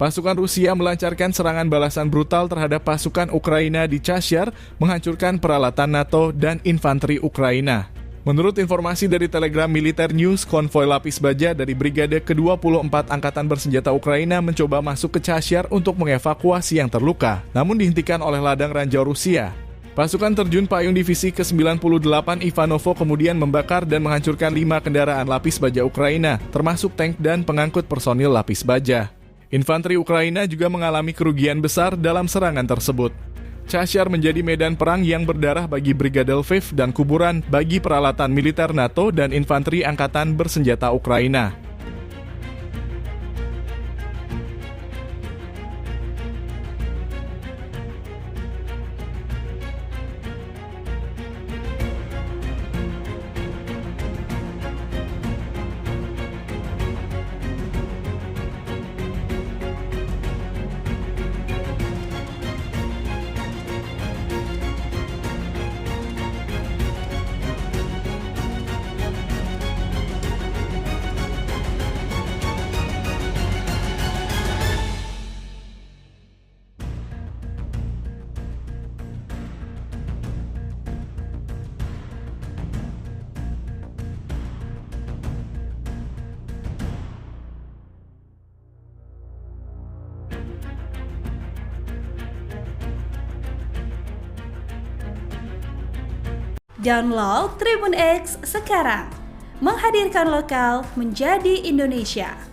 Pasukan Rusia melancarkan serangan balasan brutal terhadap pasukan Ukraina di Chasiar, menghancurkan peralatan NATO dan infanteri Ukraina. Menurut informasi dari Telegram Militer News, konvoi lapis baja dari Brigade ke-24 Angkatan Bersenjata Ukraina mencoba masuk ke Chasiar untuk mengevakuasi yang terluka, namun dihentikan oleh ladang ranjau Rusia. Pasukan terjun payung divisi ke-98 Ivanovo kemudian membakar dan menghancurkan 5 kendaraan lapis baja Ukraina, termasuk tank dan pengangkut personil lapis baja. Infanteri Ukraina juga mengalami kerugian besar dalam serangan tersebut. Chasiar menjadi medan perang yang berdarah bagi Brigade Lviv dan kuburan bagi peralatan militer NATO dan infanteri angkatan bersenjata Ukraina. Download Tribun X sekarang, menghadirkan lokal menjadi Indonesia.